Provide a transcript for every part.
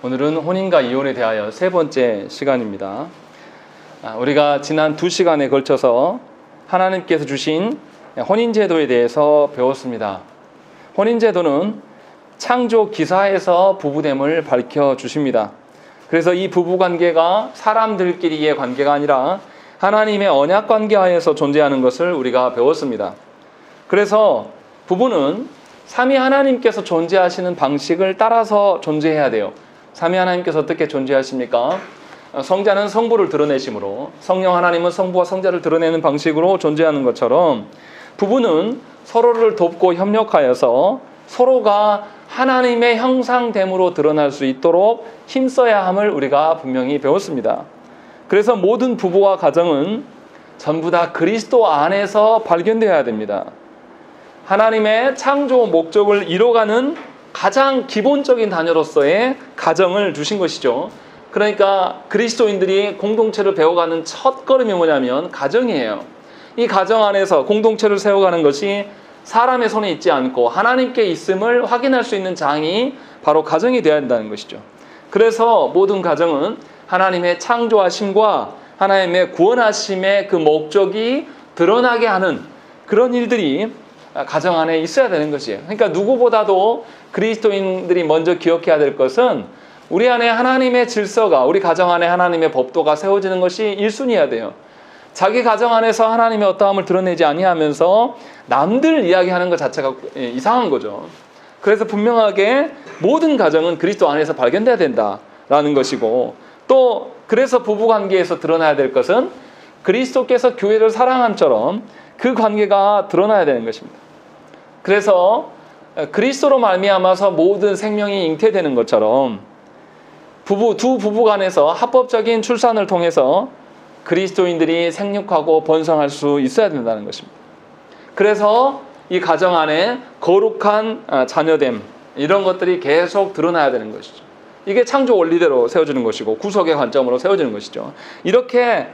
오늘은 혼인과 이혼에 대하여 세 번째 시간입니다. 우리가 지난 2시간에 걸쳐서 하나님께서 주신 혼인제도에 대해서 배웠습니다. 혼인제도는 창조 기사에서 부부됨을 밝혀주십니다. 그래서 이 부부관계가 사람들끼리의 관계가 아니라 하나님의 언약관계 하에서 존재하는 것을 우리가 배웠습니다. 그래서 부부는 삼위 하나님께서 존재하시는 방식을 따라서 존재해야 돼요. 삼위 하나님께서 어떻게 존재하십니까? 성자는 성부를 드러내심으로, 성령 하나님은 성부와 성자를 드러내는 방식으로 존재하는 것처럼 부부는 서로를 돕고 협력하여서 서로가 하나님의 형상됨으로 드러날 수 있도록 힘써야 함을 우리가 분명히 배웠습니다. 그래서 모든 부부와 가정은 전부 다 그리스도 안에서 발견되어야 됩니다. 하나님의 창조 목적을 이뤄가는 가장 기본적인 단위로서의 가정을 주신 것이죠. 그러니까 그리스도인들이 공동체를 배워가는 첫 걸음이 뭐냐면 가정이에요. 이 가정 안에서 공동체를 세워가는 것이 사람의 손에 있지 않고 하나님께 있음을 확인할 수 있는 장이 바로 가정이 되어야 한다는 것이죠. 그래서 모든 가정은 하나님의 창조하심과 하나님의 구원하심의 그 목적이 드러나게 하는 그런 일들이 가정 안에 있어야 되는 것이에요. 그러니까 누구보다도 그리스도인들이 먼저 기억해야 될 것은 우리 안에 하나님의 질서가, 우리 가정 안에 하나님의 법도가 세워지는 것이 1순위여야 돼요. 자기 가정 안에서 하나님의 어떠함을 드러내지 아니하면서 남들 이야기하는 것 자체가 이상한 거죠. 그래서 분명하게 모든 가정은 그리스도 안에서 발견돼야 된다라는 것이고, 또 그래서 부부관계에서 드러나야 될 것은 그리스도께서 교회를 사랑함처럼 그 관계가 드러나야 되는 것입니다. 그래서 그리스도로 말미암아서 모든 생명이 잉태되는 것처럼 두 부부 간에서 합법적인 출산을 통해서 그리스도인들이 생육하고 번성할 수 있어야 된다는 것입니다. 그래서 이 가정 안에 거룩한 자녀됨, 이런 것들이 계속 드러나야 되는 것이죠. 이게 창조 원리대로 세워지는 것이고 구속의 관점으로 세워지는 것이죠. 이렇게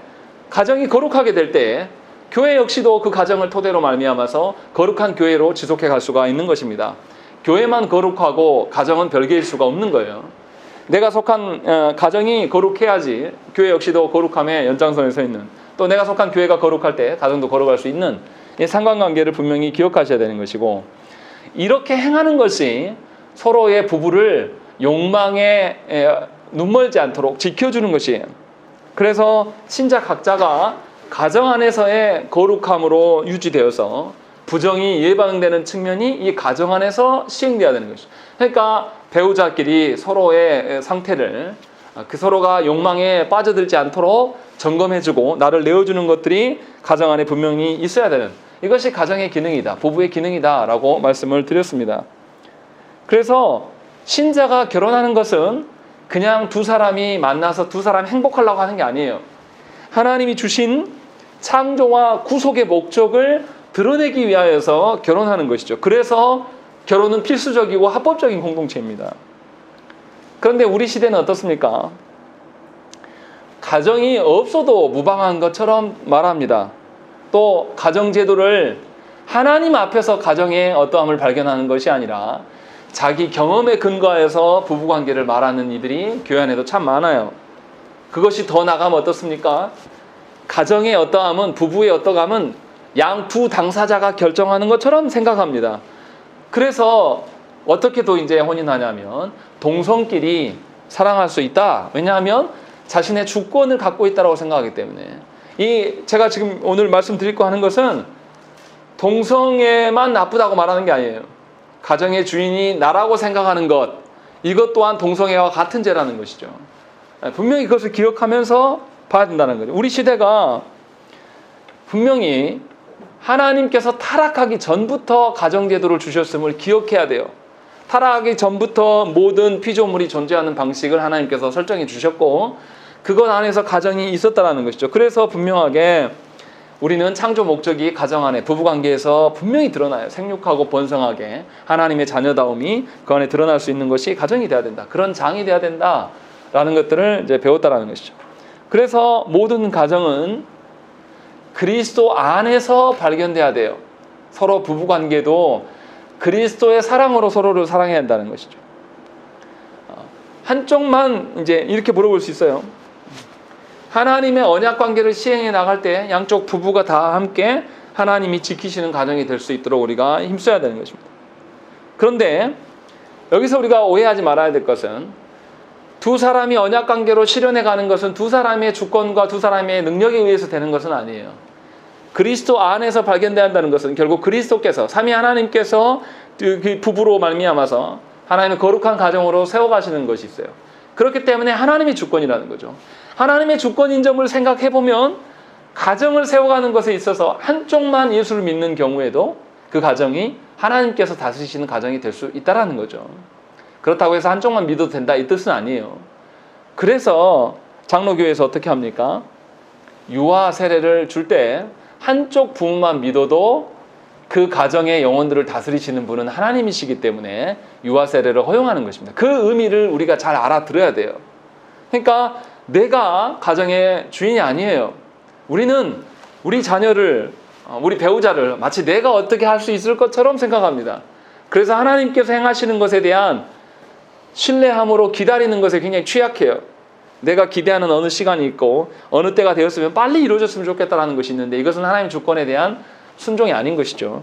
가정이 거룩하게 될 때 교회 역시도 그 가정을 토대로 말미암아서 거룩한 교회로 지속해 갈 수가 있는 것입니다. 교회만 거룩하고 가정은 별개일 수가 없는 거예요. 내가 속한 가정이 거룩해야지 교회 역시도 거룩함의 연장선에 서 있는, 또 내가 속한 교회가 거룩할 때 가정도 거룩할 수 있는 이 상관관계를 분명히 기억하셔야 되는 것이고, 이렇게 행하는 것이 서로의 부부를 욕망에 눈멀지 않도록 지켜주는 것이에요. 그래서 신자 각자가 가정 안에서의 거룩함으로 유지되어서 부정이 예방되는 측면이 이 가정 안에서 시행되어야 되는 것이죠. 그러니까 배우자끼리 서로의 상태를 그 서로가 욕망에 빠져들지 않도록 점검해주고 나를 내어주는 것들이 가정 안에 분명히 있어야 되는, 이것이 가정의 기능이다, 부부의 기능이다 라고 말씀을 드렸습니다. 그래서 신자가 결혼하는 것은 그냥 두 사람이 만나서 두 사람이 행복하려고 하는 게 아니에요. 하나님이 주신 창조와 구속의 목적을 드러내기 위하여서 결혼하는 것이죠. 그래서 결혼은 필수적이고 합법적인 공동체입니다. 그런데 우리 시대는 어떻습니까? 가정이 없어도 무방한 것처럼 말합니다. 또 가정제도를 하나님 앞에서 가정의 어떠함을 발견하는 것이 아니라 자기 경험에 근거해서 부부관계를 말하는 이들이 교회 안에도 참 많아요. 그것이 더 나가면 어떻습니까? 가정의 어떠함은, 부부의 어떠함은 양부 당사자가 결정하는 것처럼 생각합니다. 그래서 어떻게 또 이제 혼인하냐면 동성끼리 사랑할 수 있다. 왜냐하면 자신의 주권을 갖고 있다고 생각하기 때문에. 제가 지금 오늘 말씀드리고 하는 것은 동성애만 나쁘다고 말하는 게 아니에요. 가정의 주인이 나라고 생각하는 것, 이것 또한 동성애와 같은 죄라는 것이죠. 분명히 그것을 기억하면서 봐야 된다는 거죠. 우리 시대가 분명히 하나님께서 타락하기 전부터 가정제도를 주셨음을 기억해야 돼요. 타락하기 전부터 모든 피조물이 존재하는 방식을 하나님께서 설정해 주셨고 그것 안에서 가정이 있었다는 것이죠. 그래서 분명하게 우리는 창조 목적이 가정 안에, 부부관계에서 분명히 드러나요. 생육하고 번성하게 하나님의 자녀다움이 그 안에 드러날 수 있는 것이 가정이 돼야 된다. 그런 장이 돼야 된다라는 것들을 이제 배웠다라는 것이죠. 그래서 모든 가정은 그리스도 안에서 발견돼야 돼요. 서로 부부관계도 그리스도의 사랑으로 서로를 사랑해야 한다는 것이죠. 한쪽만 이제 이렇게 물어볼 수 있어요. 하나님의 언약 관계를 시행해 나갈 때 양쪽 부부가 다 함께 하나님이 지키시는 가정이 될 수 있도록 우리가 힘써야 되는 것입니다. 그런데 여기서 우리가 오해하지 말아야 될 것은 두 사람이 언약 관계로 실현해 가는 것은 두 사람의 주권과 두 사람의 능력에 의해서 되는 것은 아니에요. 그리스도 안에서 발견돼야 한다는 것은 결국 그리스도께서 삼위 하나님께서 그 부부로 말미암아서 하나님의 거룩한 가정으로 세워가시는 것이 있어요. 그렇기 때문에 하나님의 주권이라는 거죠. 하나님의 주권인 점을 생각해보면 가정을 세워가는 것에 있어서 한쪽만 예수를 믿는 경우에도 그 가정이 하나님께서 다스리시는 가정이 될 수 있다는 거죠. 그렇다고 해서 한쪽만 믿어도 된다 이 뜻은 아니에요. 그래서 장로교회에서 어떻게 합니까? 유아 세례를 줄 때 한쪽 부모만 믿어도 그 가정의 영혼들을 다스리시는 분은 하나님이시기 때문에 유아 세례를 허용하는 것입니다. 그 의미를 우리가 잘 알아들어야 돼요. 그러니까 내가 가정의 주인이 아니에요. 우리는 우리 자녀를, 우리 배우자를 마치 내가 어떻게 할 수 있을 것처럼 생각합니다. 그래서 하나님께서 행하시는 것에 대한 신뢰함으로 기다리는 것에 굉장히 취약해요. 내가 기대하는 어느 시간이 있고 어느 때가 되었으면 빨리 이루어졌으면 좋겠다라는 것이 있는데 이것은 하나님의 주권에 대한 순종이 아닌 것이죠.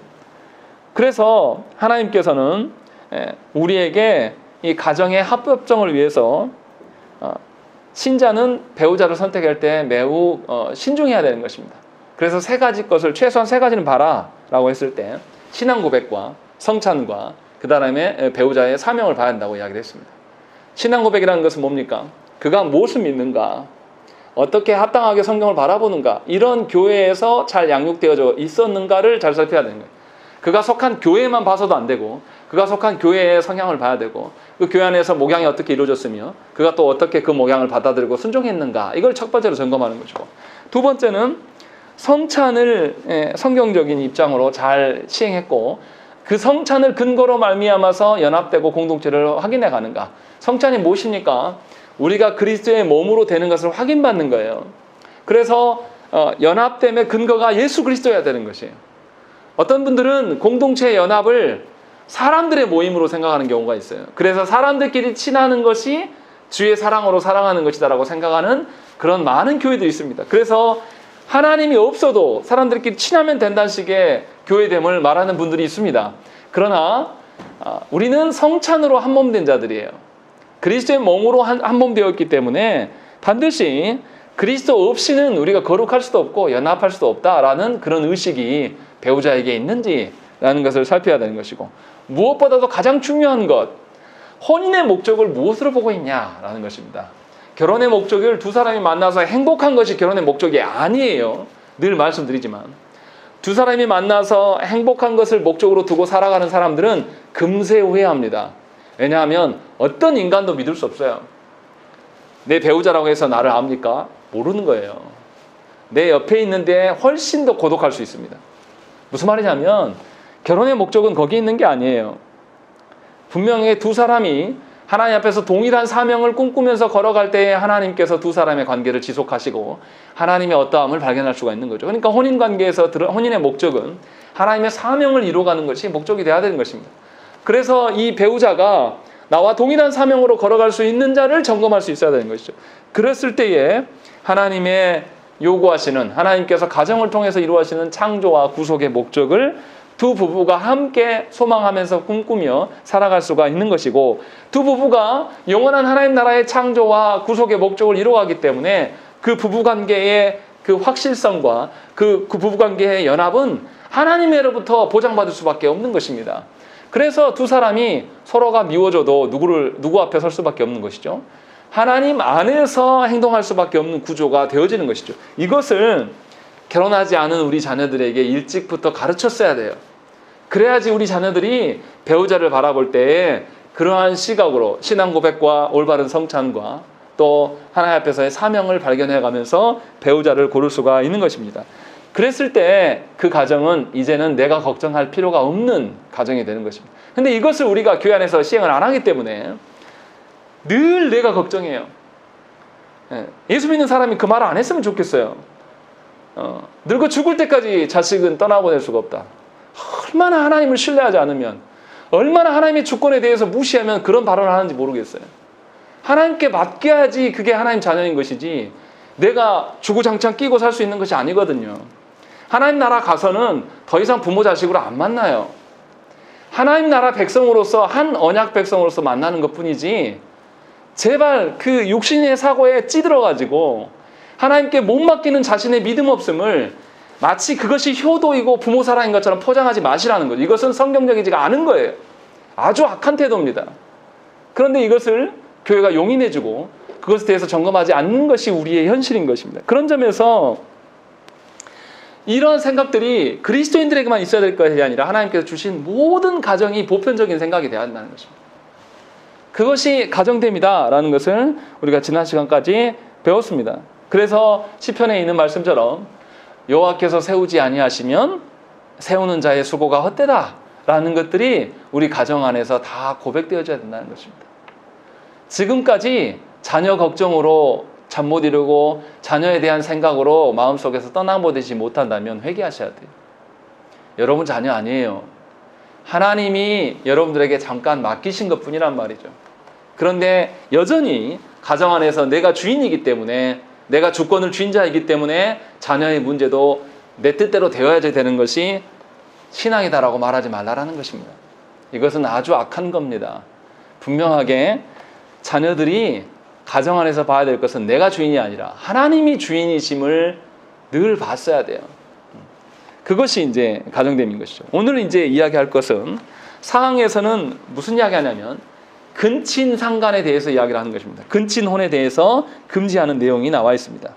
그래서 하나님께서는 우리에게 이 가정의 합법성을 위해서 신자는 배우자를 선택할 때 매우 신중해야 되는 것입니다. 그래서 세 가지 것을 최소한 세 가지는 봐라 라고 했을 때 신앙 고백과 성찬과 그 다음에 배우자의 사명을 봐야 한다고 이야기를 했습니다. 신앙 고백이라는 것은 뭡니까? 그가 무엇을 믿는가? 어떻게 합당하게 성경을 바라보는가? 이런 교회에서 잘 양육되어져 있었는가를 잘 살펴야 되는 거예요. 그가 속한 교회만 봐서도 안 되고 그가 속한 교회의 성향을 봐야 되고 그 교회 안에서 목양이 어떻게 이루어졌으며 그가 또 어떻게 그 목양을 받아들이고 순종했는가? 이걸 첫 번째로 점검하는 것이고 두 번째는 성찬을 성경적인 입장으로 잘 시행했고 그 성찬을 근거로 말미암아서 연합되고 공동체를 확인해 가는가? 성찬이 무엇입니까? 우리가 그리스도의 몸으로 되는 것을 확인받는 거예요. 그래서 연합됨의 근거가 예수 그리스도여야 되는 것이에요. 어떤 분들은 공동체의 연합을 사람들의 모임으로 생각하는 경우가 있어요. 그래서 사람들끼리 친하는 것이 주의 사랑으로 사랑하는 것이다라고 생각하는 그런 많은 교회들이 있습니다. 그래서 하나님이 없어도 사람들끼리 친하면 된다는 식의 교회됨을 말하는 분들이 있습니다. 그러나 우리는 성찬으로 한몸된 자들이에요. 그리스도의 몸으로 한몸 되었기 때문에 반드시 그리스도 없이는 우리가 거룩할 수도 없고 연합할 수도 없다라는 그런 의식이 배우자에게 있는지라는 것을 살펴야 되는 것이고 무엇보다도 가장 중요한 것, 혼인의 목적을 무엇으로 보고 있냐라는 것입니다. 결혼의 목적을 두 사람이 만나서 행복한 것이 결혼의 목적이 아니에요. 늘 말씀드리지만 두 사람이 만나서 행복한 것을 목적으로 두고 살아가는 사람들은 금세 후회합니다. 왜냐하면 어떤 인간도 믿을 수 없어요. 내 배우자라고 해서 나를 압니까? 모르는 거예요. 내 옆에 있는데 훨씬 더 고독할 수 있습니다. 무슨 말이냐면 결혼의 목적은 거기 있는 게 아니에요. 분명히 두 사람이 하나님 앞에서 동일한 사명을 꿈꾸면서 걸어갈 때에 하나님께서 두 사람의 관계를 지속하시고 하나님의 어떠함을 발견할 수가 있는 거죠. 그러니까 혼인관계에서 혼인의 목적은 하나님의 사명을 이루어가는 것이 목적이 되어야 되는 것입니다. 그래서 이 배우자가 나와 동일한 사명으로 걸어갈 수 있는 자를 점검할 수 있어야 되는 것이죠. 그랬을 때에 하나님의 요구하시는 하나님께서 가정을 통해서 이루어지는 창조와 구속의 목적을 두 부부가 함께 소망하면서 꿈꾸며 살아갈 수가 있는 것이고 두 부부가 영원한 하나님 나라의 창조와 구속의 목적을 이루어가기 때문에 그 부부관계의 그 확실성과 그 부부관계의 연합은 하나님으로부터 보장받을 수밖에 없는 것입니다. 그래서 두 사람이 서로가 미워져도 누구 앞에 설 수밖에 없는 것이죠. 하나님 안에서 행동할 수밖에 없는 구조가 되어지는 것이죠. 이것을 결혼하지 않은 우리 자녀들에게 일찍부터 가르쳤어야 돼요. 그래야지 우리 자녀들이 배우자를 바라볼 때에 그러한 시각으로 신앙 고백과 올바른 성찬과 또 하나님 앞에서의 사명을 발견해가면서 배우자를 고를 수가 있는 것입니다. 그랬을 때 그 가정은 이제는 내가 걱정할 필요가 없는 가정이 되는 것입니다. 근데 이것을 우리가 교회 안에서 시행을 안 하기 때문에 늘 내가 걱정해요. 예수 믿는 사람이 그 말을 안 했으면 좋겠어요. 늙어 죽을 때까지 자식은 떠나보낼 수가 없다. 얼마나 하나님을 신뢰하지 않으면, 얼마나 하나님의 주권에 대해서 무시하면 그런 발언을 하는지 모르겠어요. 하나님께 맡겨야지 그게 하나님 자녀인 것이지 내가 주구장창 끼고 살 수 있는 것이 아니거든요. 하나님 나라 가서는 더 이상 부모 자식으로 안 만나요. 하나님 나라 백성으로서 한 언약 백성으로서 만나는 것뿐이지 제발 그 육신의 사고에 찌들어가지고 하나님께 못 맡기는 자신의 믿음 없음을 마치 그것이 효도이고 부모 사랑인 것처럼 포장하지 마시라는 거죠. 이것은 성경적이지가 않은 거예요. 아주 악한 태도입니다. 그런데 이것을 교회가 용인해주고 그것에 대해서 점검하지 않는 것이 우리의 현실인 것입니다. 그런 점에서 이런 생각들이 그리스도인들에게만 있어야 될 것이 아니라 하나님께서 주신 모든 가정이 보편적인 생각이 되어야 한다는 것입니다. 그것이 가정됨이다라는 것을 우리가 지난 시간까지 배웠습니다. 그래서 시편에 있는 말씀처럼 여호와께서 세우지 아니하시면 세우는 자의 수고가 헛되다라는 것들이 우리 가정 안에서 다 고백되어져야 된다는 것입니다. 지금까지 자녀 걱정으로 잠 못 이루고 자녀에 대한 생각으로 마음속에서 떠나보내지 못한다면 회개하셔야 돼요. 여러분 자녀 아니에요. 하나님이 여러분들에게 잠깐 맡기신 것뿐이란 말이죠. 그런데 여전히 가정 안에서 내가 주인이기 때문에 내가 주권을 쥔 자이기 때문에 자녀의 문제도 내 뜻대로 되어야 되는 것이 신앙이다라고 말하지 말라라는 것입니다. 이것은 아주 악한 겁니다. 분명하게 자녀들이 가정 안에서 봐야 될 것은 내가 주인이 아니라 하나님이 주인이심을 늘 봤어야 돼요. 그것이 이제 가정됨인 것이죠. 오늘 이제 이야기할 것은 상황에서는 무슨 이야기하냐면 근친상간에 대해서 이야기를 하는 것입니다. 근친혼에 대해서 금지하는 내용이 나와 있습니다.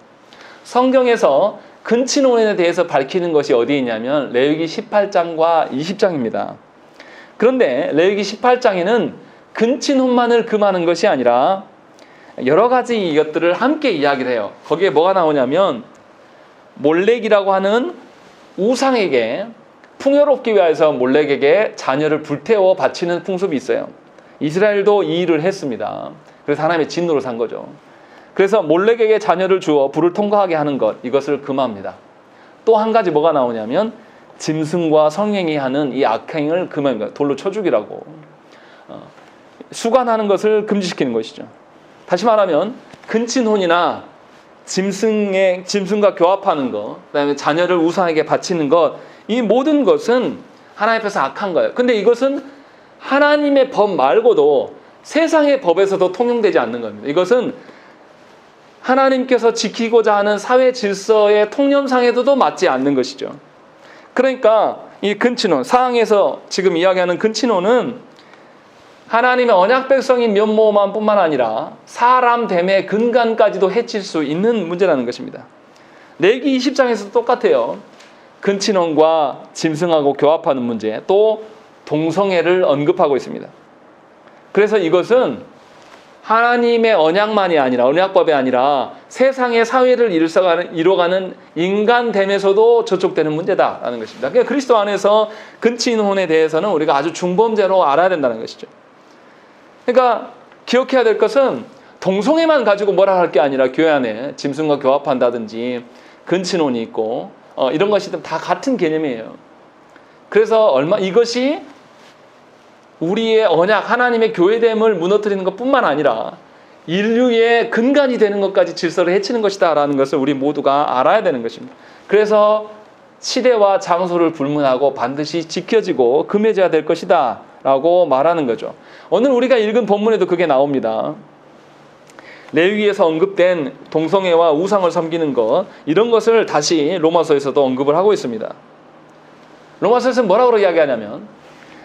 성경에서 근친혼에 대해서 밝히는 것이 어디에 있냐면 레위기 18장과 20장입니다. 그런데 레위기 18장에는 근친혼만을 금하는 것이 아니라 여러 가지 이것들을 함께 이야기를 해요. 거기에 뭐가 나오냐면 몰렉이라고 하는 우상에게 풍요롭기 위해서 몰렉에게 자녀를 불태워 바치는 풍습이 있어요. 이스라엘도 이 일을 했습니다. 그래서 하나님의 진노를 산 거죠. 그래서 몰렉에게 자녀를 주어 불을 통과하게 하는 것, 이것을 금합니다. 또 한 가지 뭐가 나오냐면 짐승과 성행위 하는 이 악행을 금합니다. 돌로 쳐 죽이라고. 수관하는 것을 금지시키는 것이죠. 다시 말하면 근친혼이나 짐승과 교합하는 것, 그다음에 자녀를 우상에게 바치는 것, 이 모든 것은 하나님 앞에서 악한 거예요. 근데 이것은 하나님의 법 말고도 세상의 법에서도 통용되지 않는 겁니다. 이것은 하나님께서 지키고자 하는 사회 질서의 통념상에도 맞지 않는 것이죠. 그러니까 이 근친혼, 사항에서 지금 이야기하는 근친혼은 하나님의 언약 백성인 면모만 뿐만 아니라 사람 됨의 근간까지도 해칠 수 있는 문제라는 것입니다. 레위기 20장에서도 똑같아요. 근친혼과 짐승하고 교합하는 문제, 또 동성애를 언급하고 있습니다. 그래서 이것은 하나님의 언약만이 아니라, 언약법이 아니라 세상의 사회를 이뤄가는 인간됨에서도 저촉되는 문제다라는 것입니다. 그러니까 그리스도 안에서 근친혼에 대해서는 우리가 아주 중범죄로 알아야 된다는 것이죠. 그러니까 기억해야 될 것은 동성애만 가지고 뭐라 할 게 아니라 교회 안에 짐승과 교합한다든지 근친혼이 있고 이런 것이 다 같은 개념이에요. 그래서 이것이 우리의 언약, 하나님의 교회됨을 무너뜨리는 것뿐만 아니라 인류의 근간이 되는 것까지 질서를 해치는 것이다 라는 것을 우리 모두가 알아야 되는 것입니다. 그래서 시대와 장소를 불문하고 반드시 지켜지고 금해져야 될 것이다 라고 말하는 거죠. 오늘 우리가 읽은 본문에도 그게 나옵니다. 레위기에서 언급된 동성애와 우상을 섬기는 것, 이런 것을 다시 로마서에서도 언급을 하고 있습니다. 로마서에서는 뭐라고 이야기하냐면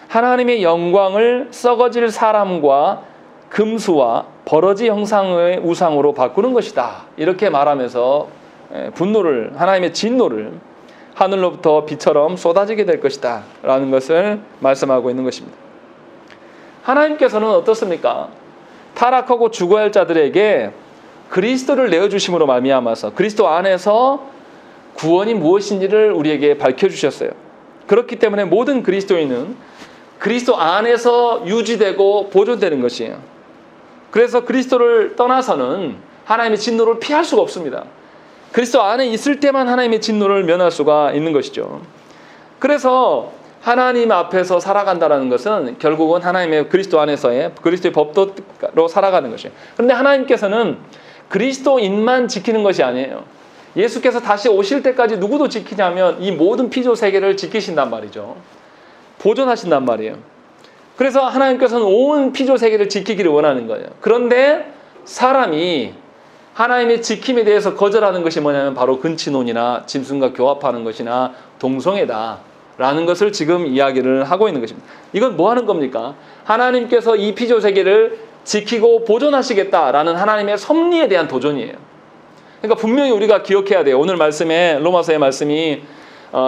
하나님의 영광을 썩어질 사람과 금수와 버러지 형상의 우상으로 바꾸는 것이다. 이렇게 말하면서 하나님의 진노를 하늘로부터 비처럼 쏟아지게 될 것이다 라는 것을 말씀하고 있는 것입니다. 하나님께서는 어떻습니까? 타락하고 죽어야 할 자들에게 그리스도를 내어주심으로 말미암아서 그리스도 안에서 구원이 무엇인지를 우리에게 밝혀주셨어요. 그렇기 때문에 모든 그리스도인은 그리스도 안에서 유지되고 보존되는 것이에요. 그래서 그리스도를 떠나서는 하나님의 진노를 피할 수가 없습니다. 그리스도 안에 있을 때만 하나님의 진노를 면할 수가 있는 것이죠. 그래서 하나님 앞에서 살아간다는 것은 결국은 하나님의 그리스도 안에서의 그리스도의 법도로 살아가는 것이에요. 그런데 하나님께서는 그리스도인만 지키는 것이 아니에요. 예수께서 다시 오실 때까지 누구도 지키냐면 이 모든 피조 세계를 지키신단 말이죠. 보존하신단 말이에요. 그래서 하나님께서는 온 피조 세계를 지키기를 원하는 거예요. 그런데 사람이 하나님의 지킴에 대해서 거절하는 것이 뭐냐면 바로 근친혼이나 짐승과 교합하는 것이나 동성애다라는 것을 지금 이야기를 하고 있는 것입니다. 이건 뭐 하는 겁니까? 하나님께서 이 피조 세계를 지키고 보존하시겠다라는 하나님의 섭리에 대한 도전이에요. 그러니까 분명히 우리가 기억해야 돼요. 오늘 말씀에 로마서의 말씀이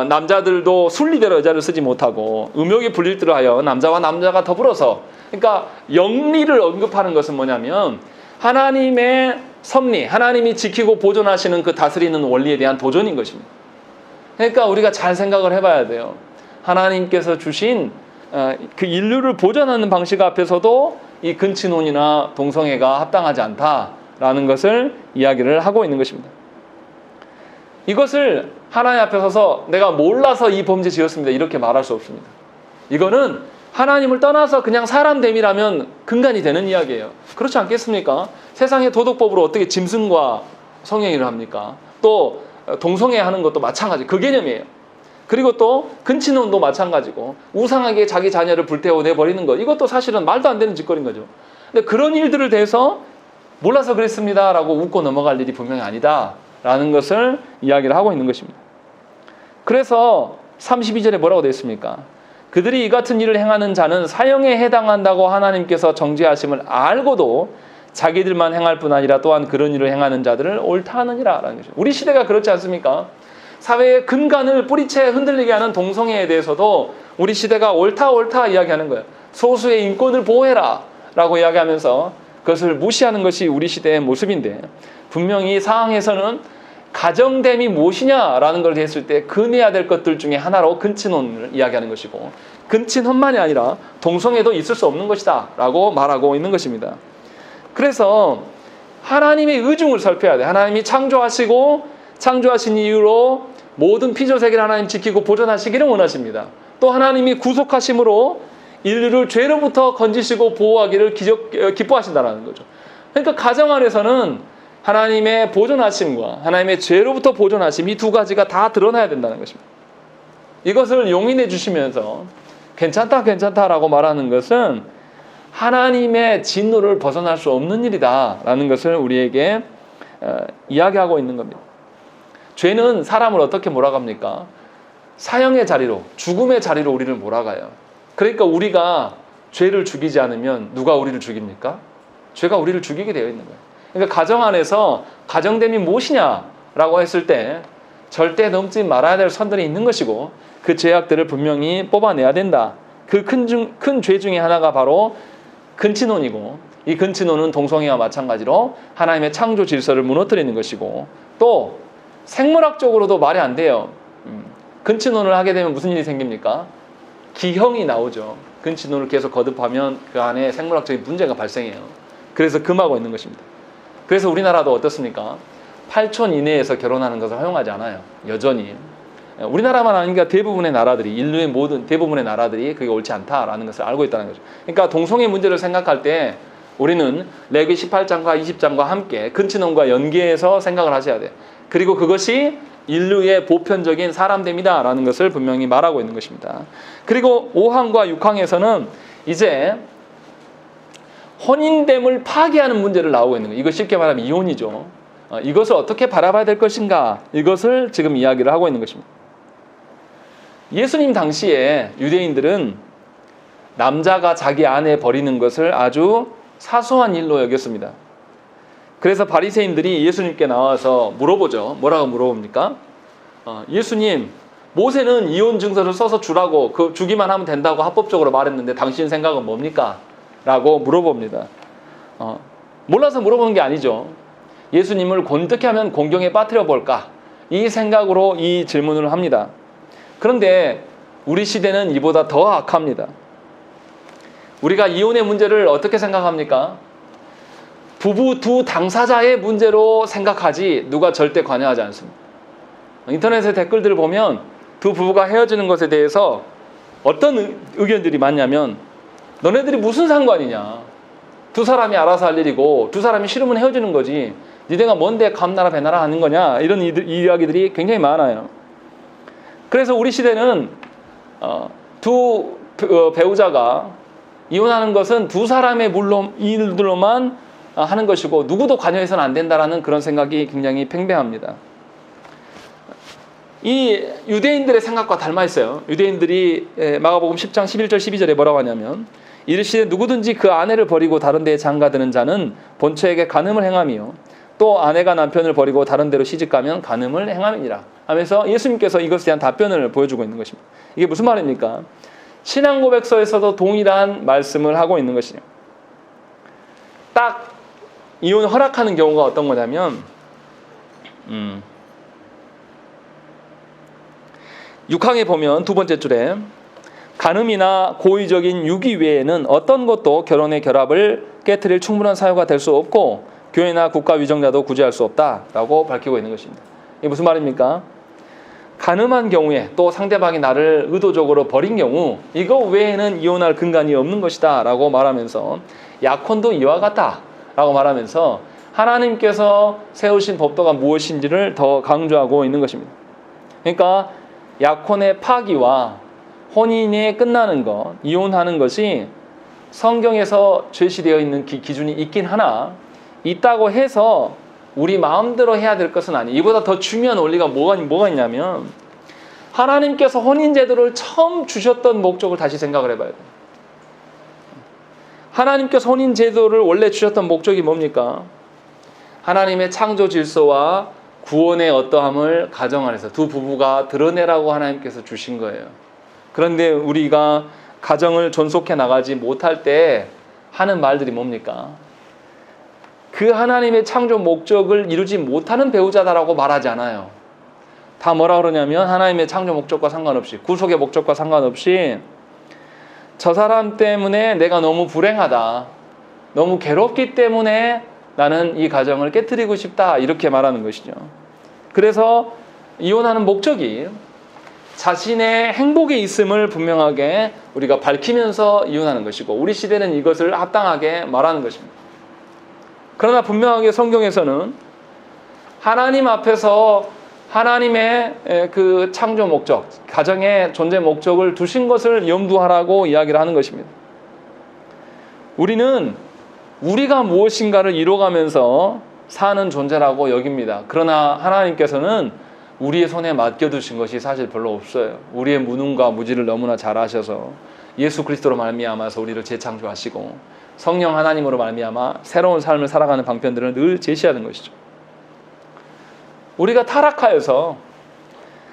남자들도 순리대로 여자를 쓰지 못하고 음욕에 분릴들을 하여 남자와 남자가 더불어서, 그러니까 영리를 언급하는 것은 뭐냐면 하나님의 섭리, 하나님이 지키고 보존하시는 그 다스리는 원리에 대한 도전인 것입니다. 그러니까 우리가 잘 생각을 해봐야 돼요. 하나님께서 주신 그 인류를 보존하는 방식 앞에서도 이 근친혼이나 동성애가 합당하지 않다라는 것을 이야기를 하고 있는 것입니다. 이것을 하나님 앞에 서서 내가 몰라서 이 범죄 지었습니다 이렇게 말할 수 없습니다. 이거는 하나님을 떠나서 그냥 사람됨이라면 근간이 되는 이야기예요. 그렇지 않겠습니까? 세상의 도덕법으로 어떻게 짐승과 성행위를 합니까? 또 동성애 하는 것도 마찬가지, 그 개념이에요. 그리고 또 근친혼도 마찬가지고 우상하게 자기 자녀를 불태워 내버리는 것, 이것도 사실은 말도 안 되는 짓거리인 거죠. 근데 그런 일들을 대해서 몰라서 그랬습니다 라고 웃고 넘어갈 일이 분명히 아니다 라는 것을 이야기를 하고 있는 것입니다. 그래서 32절에 뭐라고 되어 있습니까? 그들이 이 같은 일을 행하는 자는 사형에 해당한다고 하나님께서 정죄하심을 알고도 자기들만 행할 뿐 아니라 또한 그런 일을 행하는 자들을 옳다 하느니라 라는 것이죠. 우리 시대가 그렇지 않습니까? 사회의 근간을 뿌리채 흔들리게 하는 동성애에 대해서도 우리 시대가 옳다 이야기하는 거예요. 소수의 인권을 보호해라 라고 이야기하면서 그것을 무시하는 것이 우리 시대의 모습인데, 분명히 사항에서는 가정됨이 무엇이냐라는 걸 했을 때 금해야 될 것들 중에 하나로 근친혼을 이야기하는 것이고, 근친혼만이 아니라 동성애도 있을 수 없는 것이다 라고 말하고 있는 것입니다. 그래서 하나님의 의중을 살펴야 돼. 하나님이 창조하시고 창조하신 이유로 모든 피조세계를 하나님 지키고 보존하시기를 원하십니다. 또 하나님이 구속하심으로 인류를 죄로부터 건지시고 보호하기를 기뻐하신다는 거죠. 그러니까 가정 안에서는 하나님의 보존하심과 하나님의 죄로부터 보존하심, 이 두 가지가 다 드러나야 된다는 것입니다. 이것을 용인해 주시면서 괜찮다라고 말하는 것은 하나님의 진노를 벗어날 수 없는 일이다라는 것을 우리에게 이야기하고 있는 겁니다. 죄는 사람을 어떻게 몰아갑니까? 사형의 자리로, 죽음의 자리로 우리를 몰아가요. 그러니까 우리가 죄를 죽이지 않으면 누가 우리를 죽입니까? 죄가 우리를 죽이게 되어 있는 거예요. 그러니까 가정 안에서 가정됨이 무엇이냐라고 했을 때 절대 넘지 말아야 될 선들이 있는 것이고, 그 죄악들을 분명히 뽑아내야 된다. 그 큰 죄 중에 하나가 바로 근친혼이고, 이 근친혼은 동성애와 마찬가지로 하나님의 창조 질서를 무너뜨리는 것이고, 또 생물학적으로도 말이 안 돼요. 근친혼을 하게 되면 무슨 일이 생깁니까? 기형이 나오죠. 근친혼을 계속 거듭하면 그 안에 생물학적인 문제가 발생해요. 그래서 금하고 있는 것입니다. 그래서 우리나라도 어떻습니까? 8촌 이내에서 결혼하는 것을 허용하지 않아요. 여전히. 우리나라만 아니라 대부분의 나라들이, 인류의 모든 대부분의 나라들이 그게 옳지 않다라는 것을 알고 있다는 거죠. 그러니까 동성애 문제를 생각할 때 우리는 레위 18장과 20장과 함께 근친혼과 연계해서 생각을 하셔야 돼요. 그리고 그것이 인류의 보편적인 사람됨이다라는 것을 분명히 말하고 있는 것입니다. 그리고 5항과 6항에서는 이제 혼인됨을 파괴하는 문제를 나오고 있는 거예요. 이거 쉽게 말하면 이혼이죠. 이것을 어떻게 바라봐야 될 것인가, 이것을 지금 이야기를 하고 있는 것입니다. 예수님 당시에 유대인들은 남자가 자기 아내 버리는 것을 아주 사소한 일로 여겼습니다. 그래서 바리새인들이 예수님께 나와서 물어보죠. 뭐라고 물어봅니까? 예수님, 모세는 이혼 증서를 써서 주라고, 그 주기만 하면 된다고 합법적으로 말했는데 당신 생각은 뭡니까? 라고 물어봅니다. 몰라서 물어보는 게 아니죠. 예수님을 어떻게 하면 공경에 빠뜨려 볼까? 이 생각으로 이 질문을 합니다. 그런데 우리 시대는 이보다 더 악합니다. 우리가 이혼의 문제를 어떻게 생각합니까? 부부 두 당사자의 문제로 생각하지 누가 절대 관여하지 않습니다. 인터넷의 댓글들을 보면 두 부부가 헤어지는 것에 대해서 어떤 의견들이 많냐면 너네들이 무슨 상관이냐. 두 사람이 알아서 할 일이고 두 사람이 싫으면 헤어지는 거지. 니네가 뭔데 감나라 배나라 하는 거냐. 이런 이야기들이 굉장히 많아요. 그래서 우리 시대는 두 배우자가 이혼하는 것은 두 사람의 일들로만 하는 것이고 누구도 관여해서는 안 된다라는 그런 생각이 굉장히 팽배합니다. 이 유대인들의 생각과 닮아 있어요. 유대인들이 마가복음 10장 11절 12절에 뭐라고 하냐면 이르시되 누구든지 그 아내를 버리고 다른 데에 장가드는 자는 본처에게 간음을 행함이요 또 아내가 남편을 버리고 다른 데로 시집가면 간음을 행함이니라 하면서 예수님께서 이것에 대한 답변을 보여주고 있는 것입니다. 이게 무슨 말입니까? 신앙고백서에서도 동일한 말씀을 하고 있는 것이죠. 딱 이혼을 허락하는 경우가 어떤 거냐면 6항에 보면 두 번째 줄에 간음이나 고의적인 유기 외에는 어떤 것도 결혼의 결합을 깨트릴 충분한 사유가 될 수 없고 교회나 국가 위정자도 구제할 수 없다라고 밝히고 있는 것입니다. 이게 무슨 말입니까? 간음한 경우에 또 상대방이 나를 의도적으로 버린 경우 이거 외에는 이혼할 근간이 없는 것이다 라고 말하면서 약혼도 이와 같다 라고 말하면서 하나님께서 세우신 법도가 무엇인지를 더 강조하고 있는 것입니다. 그러니까 약혼의 파기와 혼인이 끝나는 것, 이혼하는 것이 성경에서 제시되어 있는 기준이 있긴 하나 있다고 해서 우리 마음대로 해야 될 것은 아니에요. 이보다 더 중요한 원리가 뭐가 있냐면 하나님께서 혼인제도를 처음 주셨던 목적을 다시 생각을 해봐야 돼요. 하나님께서 혼인제도를 원래 주셨던 목적이 뭡니까? 하나님의 창조 질서와 구원의 어떠함을 가정 안에서 두 부부가 드러내라고 하나님께서 주신 거예요. 그런데 우리가 가정을 존속해 나가지 못할 때 하는 말들이 뭡니까? 그 하나님의 창조 목적을 이루지 못하는 배우자다라고 말하지 않아요. 다 뭐라 그러냐면 하나님의 창조 목적과 상관없이 구속의 목적과 상관없이 저 사람 때문에 내가 너무 불행하다. 너무 괴롭기 때문에 나는 이 가정을 깨트리고 싶다. 이렇게 말하는 것이죠. 그래서 이혼하는 목적이 자신의 행복에 있음을 분명하게 우리가 밝히면서 이혼하는 것이고 우리 시대는 이것을 합당하게 말하는 것입니다. 그러나 분명하게 성경에서는 하나님 앞에서 하나님의 그 창조 목적, 가정의 존재 목적을 두신 것을 염두하라고 이야기를 하는 것입니다. 우리는 우리가 무엇인가를 이뤄가면서 사는 존재라고 여깁니다. 그러나 하나님께서는 우리의 손에 맡겨두신 것이 사실 별로 없어요. 우리의 무능과 무지를 너무나 잘 아셔서 예수 그리스도로 말미암아서 우리를 재창조하시고 성령 하나님으로 말미암아 새로운 삶을 살아가는 방편들을 늘 제시하는 것이죠. 우리가 타락하여서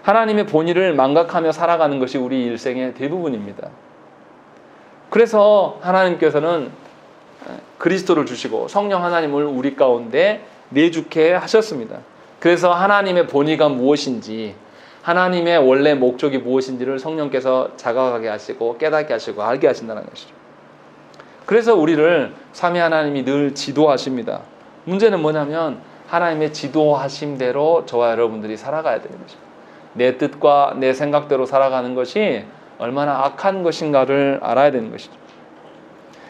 하나님의 본의를 망각하며 살아가는 것이 우리 일생의 대부분입니다. 그래서 하나님께서는 그리스도를 주시고 성령 하나님을 우리 가운데 내주게 하셨습니다. 그래서 하나님의 본의가 무엇인지 하나님의 원래 목적이 무엇인지를 성령께서 자각하게 하시고 깨닫게 하시고 알게 하신다는 것이죠. 그래서 우리를 삼위 하나님이 늘 지도하십니다. 문제는 뭐냐면 하나님의 지도하심대로 저와 여러분들이 살아가야 되는 것입니다. 내 뜻과 내 생각대로 살아가는 것이 얼마나 악한 것인가를 알아야 되는 것이죠.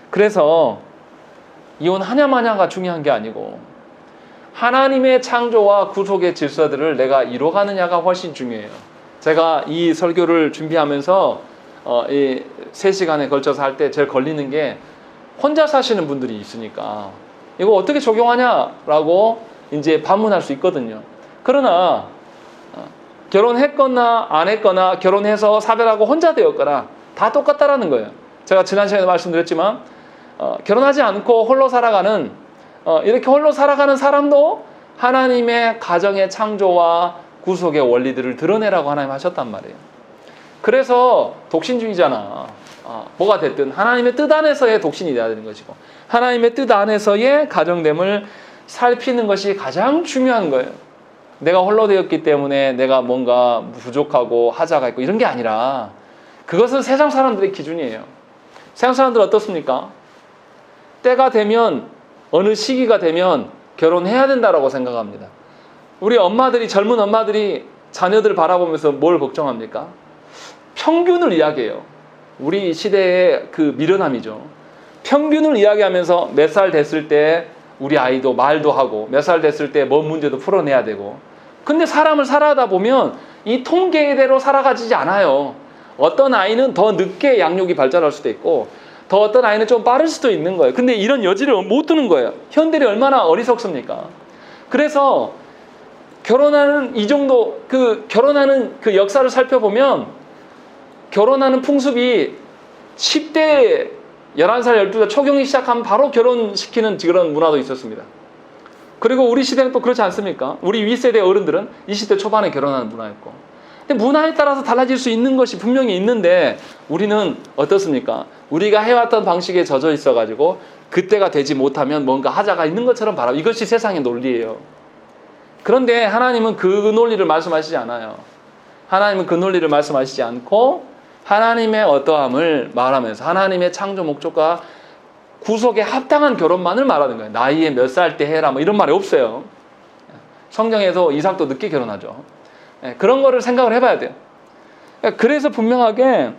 그래서 이혼하냐 마냐가 중요한 게 아니고 하나님의 창조와 구속의 질서들을 내가 이뤄가느냐가 훨씬 중요해요. 제가 이 설교를 준비하면서 이 3시간에 걸쳐서 할 때 제일 걸리는 게 혼자 사시는 분들이 있으니까 이거 어떻게 적용하냐라고 이제 반문할 수 있거든요. 그러나 결혼했거나 안 했거나 결혼해서 사별하고 혼자 되었거나 다 똑같다라는 거예요. 제가 지난 시간에 말씀드렸지만 결혼하지 않고 홀로 살아가는 이렇게 홀로 살아가는 사람도 하나님의 가정의 창조와 구속의 원리들을 드러내라고 하나님 하셨단 말이에요. 그래서 독신주의잖아. 뭐가 됐든 하나님의 뜻 안에서의 독신이 돼야 되는 것이고 하나님의 뜻 안에서의 가정됨을 살피는 것이 가장 중요한 거예요. 내가 홀로 되었기 때문에 내가 뭔가 부족하고 하자가 있고 이런 게 아니라 그것은 세상 사람들의 기준이에요. 세상 사람들은 어떻습니까? 때가 되면 어느 시기가 되면 결혼해야 된다라고 생각합니다. 우리 엄마들이 젊은 엄마들이 자녀들 바라보면서 뭘 걱정합니까? 평균을 이야기해요. 우리 시대의 그 미련함이죠. 평균을 이야기하면서 몇 살 됐을 때 우리 아이도 말도 하고 몇 살 됐을 때 뭔 문제도 풀어내야 되고, 근데 사람을 살아가다 보면 이 통계대로 살아가지 않아요. 어떤 아이는 더 늦게 양육이 발달할 수도 있고 더 어떤 아이는 좀 빠를 수도 있는 거예요. 근데 이런 여지를 못 두는 거예요. 현대인이 얼마나 어리석습니까? 그래서 결혼하는 결혼하는 그 역사를 살펴보면 결혼하는 풍습이 10대 11살, 12살 초경이 시작하면 바로 결혼시키는 그런 문화도 있었습니다. 그리고 우리 시대는 또 그렇지 않습니까? 우리 윗세대 어른들은 20대 초반에 결혼하는 문화였고. 근데 문화에 따라서 달라질 수 있는 것이 분명히 있는데 우리는 어떻습니까? 우리가 해왔던 방식에 젖어 있어가지고 그때가 되지 못하면 뭔가 하자가 있는 것처럼 바라고, 이것이 세상의 논리예요. 그런데 하나님은 그 논리를 말씀하시지 않아요. 하나님은 그 논리를 말씀하시지 않고 하나님의 어떠함을 말하면서 하나님의 창조 목적과 구속에 합당한 결혼만을 말하는 거예요. 나이에 몇 살 때 해라 뭐 이런 말이 없어요. 성경에서 이삭도 늦게 결혼하죠. 그런 거를 생각을 해봐야 돼요. 그래서 분명하게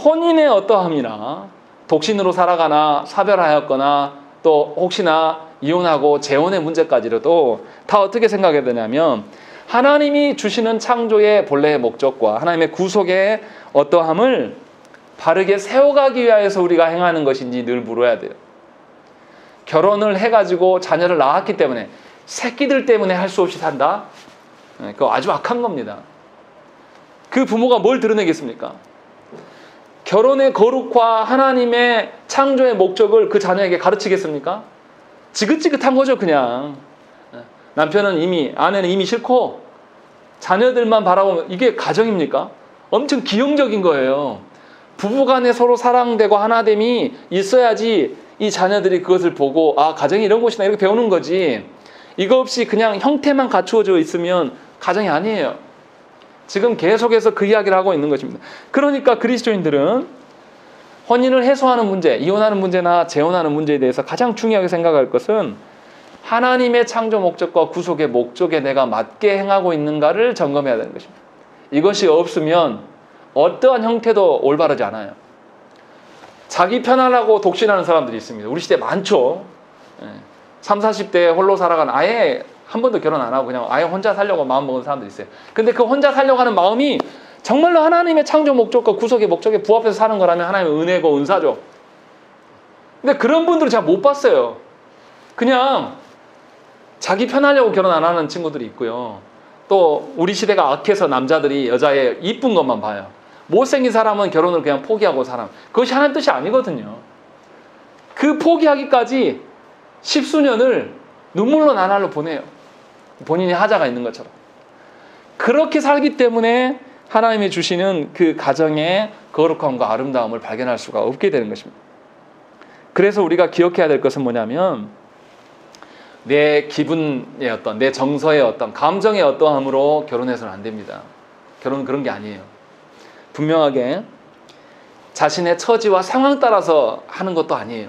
혼인의 어떠함이나 독신으로 살아가나 사별하였거나 또 혹시나 이혼하고 재혼의 문제까지라도 다 어떻게 생각해야 되냐면 하나님이 주시는 창조의 본래의 목적과 하나님의 구속의 어떠함을 바르게 세워가기 위해서 우리가 행하는 것인지 늘 물어야 돼요. 결혼을 해가지고 자녀를 낳았기 때문에 새끼들 때문에 할 수 없이 산다? 그거 아주 악한 겁니다. 그 부모가 뭘 드러내겠습니까? 결혼의 거룩과 하나님의 창조의 목적을 그 자녀에게 가르치겠습니까? 지긋지긋한 거죠, 그냥. 남편은 이미, 아내는 이미 싫고 자녀들만 바라보면 이게 가정입니까? 엄청 기형적인 거예요. 부부간에 서로 사랑되고 하나됨이 있어야지 이 자녀들이 그것을 보고 아, 가정이 이런 곳이나 이렇게 배우는 거지, 이거 없이 그냥 형태만 갖추어져 있으면 가정이 아니에요. 지금 계속해서 그 이야기를 하고 있는 것입니다. 그러니까 그리스도인들은 혼인을 해소하는 문제, 이혼하는 문제나 재혼하는 문제에 대해서 가장 중요하게 생각할 것은 하나님의 창조 목적과 구속의 목적에 내가 맞게 행하고 있는가를 점검해야 되는 것입니다. 이것이 없으면 어떠한 형태도 올바르지 않아요. 자기 편하려고 독신하는 사람들이 있습니다. 우리 시대에 많죠. 30, 40대 홀로 살아가는, 아예 한 번도 결혼 안 하고 그냥 아예 혼자 살려고 마음먹은 사람들이 있어요. 근데 그 혼자 살려고 하는 마음이 정말로 하나님의 창조 목적과 구속의 목적에 부합해서 사는 거라면 하나님의 은혜고 은사죠. 근데 그런 분들은 제가 못 봤어요. 그냥 자기 편하려고 결혼 안 하는 친구들이 있고요. 또 우리 시대가 악해서 남자들이 여자의 이쁜 것만 봐요. 못생긴 사람은 결혼을 그냥 포기하고 사람. 그것이 하나님 뜻이 아니거든요. 그 포기하기까지 십수년을 눈물로 나날로 보내요. 본인이 하자가 있는 것처럼. 그렇게 살기 때문에 하나님이 주시는 그 가정의 거룩함과 아름다움을 발견할 수가 없게 되는 것입니다. 그래서 우리가 기억해야 될 것은 뭐냐면 내 기분의 어떤, 내 정서의 어떤, 감정의 어떠함으로 결혼해서는 안 됩니다. 결혼은 그런 게 아니에요. 분명하게 자신의 처지와 상황 따라서 하는 것도 아니에요.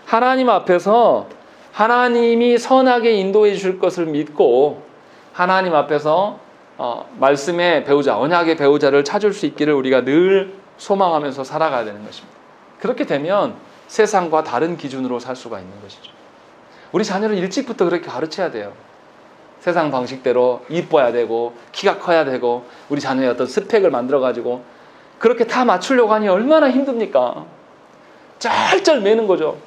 하나님 앞에서 하나님이 선하게 인도해 주실 것을 믿고 하나님 앞에서 말씀의 배우자, 언약의 배우자를 찾을 수 있기를 우리가 늘 소망하면서 살아가야 되는 것입니다. 그렇게 되면 세상과 다른 기준으로 살 수가 있는 것이죠. 우리 자녀를 일찍부터 그렇게 가르쳐야 돼요. 세상 방식대로 이뻐야 되고 키가 커야 되고 우리 자녀의 어떤 스펙을 만들어가지고 그렇게 다 맞추려고 하니 얼마나 힘듭니까? 쩔쩔 매는 거죠.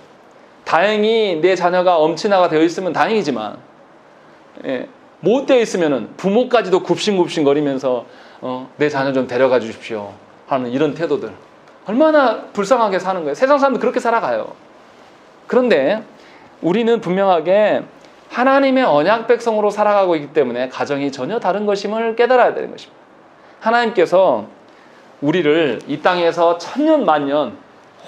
다행히 내 자녀가 엄친아가 되어 있으면 다행이지만 못 되어 있으면 부모까지도 굽신굽신 거리면서 내 자녀 좀 데려가 주십시오 하는 이런 태도들, 얼마나 불쌍하게 사는 거예요. 세상 사람들 그렇게 살아가요. 그런데 우리는 분명하게 하나님의 언약 백성으로 살아가고 있기 때문에 가정이 전혀 다른 것임을 깨달아야 되는 것입니다. 하나님께서 우리를 이 땅에서 천년 만년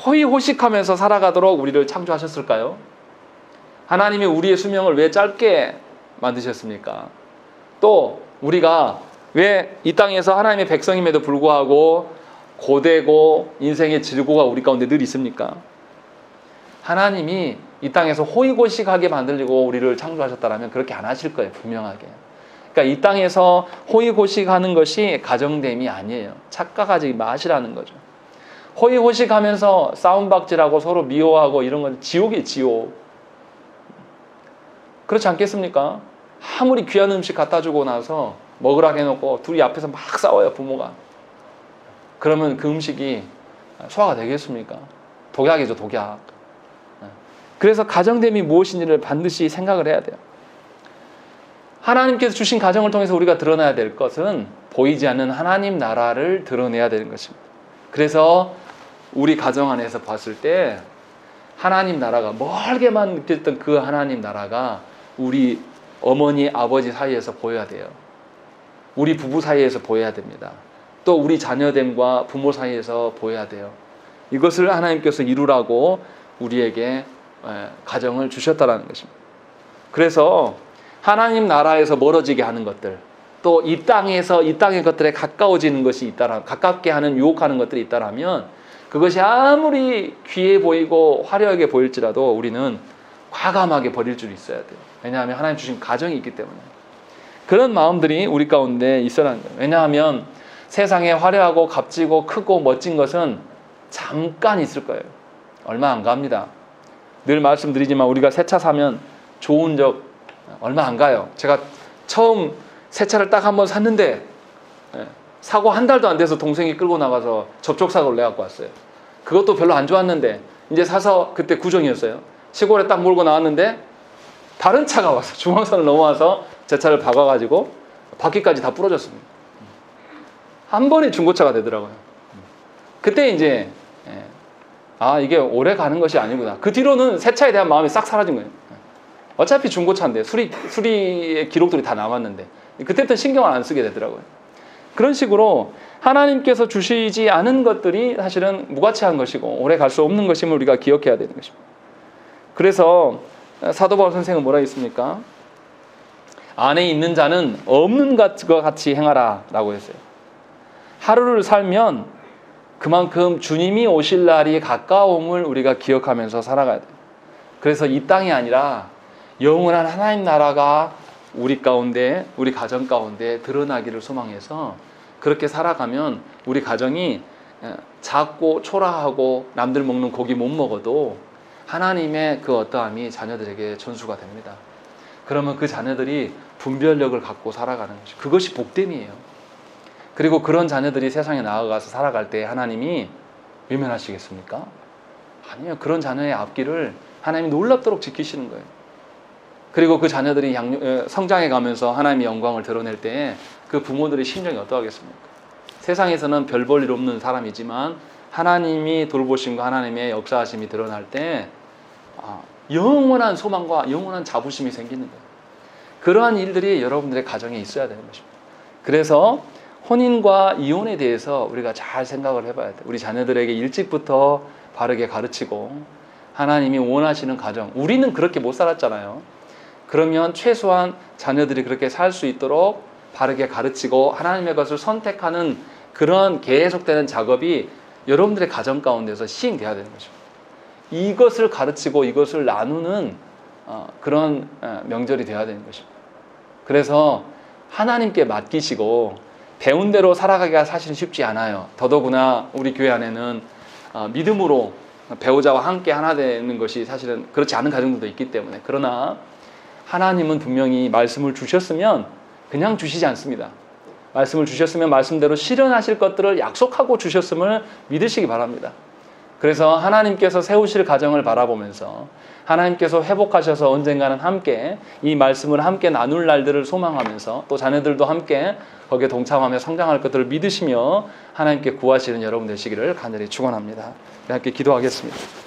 호의호식하면서 살아가도록 우리를 창조하셨을까요? 하나님이 우리의 수명을 왜 짧게 만드셨습니까? 또 우리가 왜 이 땅에서 하나님의 백성임에도 불구하고 고되고 인생의 질고가 우리 가운데 늘 있습니까? 하나님이 이 땅에서 호의호식하게 만들고 우리를 창조하셨다면 그렇게 안 하실 거예요, 분명하게. 그러니까 이 땅에서 호의호식하는 것이 가정됨이 아니에요. 착각하지 마시라는 거죠. 호의호식하면서 싸움박질하고 서로 미워하고 이런 건 지옥이에요, 지옥. 그렇지 않겠습니까? 아무리 귀한 음식 갖다 주고 나서 먹으라고 해놓고 둘이 앞에서 막 싸워요, 부모가. 그러면 그 음식이 소화가 되겠습니까? 독약이죠, 독약. 그래서 가정됨이 무엇인지를 반드시 생각을 해야 돼요. 하나님께서 주신 가정을 통해서 우리가 드러나야 될 것은 보이지 않는 하나님 나라를 드러내야 되는 것입니다. 그래서 우리 가정 안에서 봤을 때 하나님 나라가 멀게만 느꼈던 그 하나님 나라가 우리 어머니, 아버지 사이에서 보여야 돼요. 우리 부부 사이에서 보여야 됩니다. 또 우리 자녀됨과 부모 사이에서 보여야 돼요. 이것을 하나님께서 이루라고 우리에게 가정을 주셨다는 것입니다. 그래서 하나님 나라에서 멀어지게 하는 것들, 또 이 땅에서 이 땅의 것들에 가까워지는 것이 있다라, 가깝게 하는 유혹하는 것들이 있다라면 그것이 아무리 귀해 보이고 화려하게 보일지라도 우리는 과감하게 버릴 줄 있어야 돼요. 왜냐하면 하나님 주신 가정이 있기 때문에. 그런 마음들이 우리 가운데 있어야 하는 거예요. 왜냐하면 세상에 화려하고 값지고 크고 멋진 것은 잠깐 있을 거예요. 얼마 안 갑니다. 늘 말씀드리지만 우리가 새 차 사면 좋은 적 얼마 안 가요. 제가 처음 새 차를 딱 한번 샀는데 사고 한 달도 안 돼서 동생이 끌고 나가서 접촉사고를 내갖고 왔어요. 그것도 별로 안 좋았는데 이제 사서 그때 구정이었어요. 시골에 딱 몰고 나왔는데 다른 차가 와서 중앙선을 넘어와서 제 차를 박아가지고 바퀴까지 다 부러졌습니다. 한 번에 중고차가 되더라고요. 그때 이제 이게 오래 가는 것이 아니구나. 그 뒤로는 새 차에 대한 마음이 싹 사라진 거예요. 어차피 중고차인데 수리의 기록들이 다 남았는데 그때부터 신경을 안 쓰게 되더라고요. 그런 식으로 하나님께서 주시지 않은 것들이 사실은 무가치한 것이고 오래 갈 수 없는 것임을 우리가 기억해야 되는 것입니다. 그래서 사도 바울 선생은 뭐라 했습니까? 안에 있는 자는 없는 것과 같이 행하라 라고 했어요. 하루를 살면 그만큼 주님이 오실 날이 가까움을 우리가 기억하면서 살아가야 돼요. 그래서 이 땅이 아니라 영원한 하나님 나라가 우리 가운데, 우리 가정 가운데 드러나기를 소망해서 그렇게 살아가면 우리 가정이 작고 초라하고 남들 먹는 고기 못 먹어도 하나님의 그 어떠함이 자녀들에게 전수가 됩니다. 그러면 그 자녀들이 분별력을 갖고 살아가는 것이, 그것이 복됨이에요. 그리고 그런 자녀들이 세상에 나아가서 살아갈 때 하나님이 외면하시겠습니까? 아니요. 그런 자녀의 앞길을 하나님이 놀랍도록 지키시는 거예요. 그리고 그 자녀들이 성장해 가면서 하나님의 영광을 드러낼 때 그 부모들의 심정이 어떠하겠습니까? 세상에서는 별 볼 일 없는 사람이지만 하나님이 돌보심과 하나님의 역사하심이 드러날 때 영원한 소망과 영원한 자부심이 생기는 거예요. 그러한 일들이 여러분들의 가정에 있어야 되는 것입니다. 그래서 혼인과 이혼에 대해서 우리가 잘 생각을 해봐야 돼요. 우리 자녀들에게 일찍부터 바르게 가르치고 하나님이 원하시는 가정, 우리는 그렇게 못 살았잖아요. 그러면 최소한 자녀들이 그렇게 살 수 있도록 바르게 가르치고 하나님의 것을 선택하는 그런 계속되는 작업이 여러분들의 가정 가운데서 시행돼야 되는 것입니다. 이것을 가르치고 이것을 나누는 그런 명절이 되어야 되는 것입니다. 그래서 하나님께 맡기시고 배운 대로 살아가기가 사실은 쉽지 않아요. 더더구나 우리 교회 안에는 믿음으로 배우자와 함께 하나 되는 것이 사실은 그렇지 않은 가정들도 있기 때문에, 그러나 하나님은 분명히 말씀을 주셨으면 그냥 주시지 않습니다. 말씀을 주셨으면 말씀대로 실현하실 것들을 약속하고 주셨음을 믿으시기 바랍니다. 그래서 하나님께서 세우실 가정을 바라보면서 하나님께서 회복하셔서 언젠가는 함께 이 말씀을 함께 나눌 날들을 소망하면서 또 자녀들도 함께 거기에 동참하며 성장할 것들을 믿으시며 하나님께 구하시는 여러분 되시기를 간절히 축원합니다. 함께 기도하겠습니다.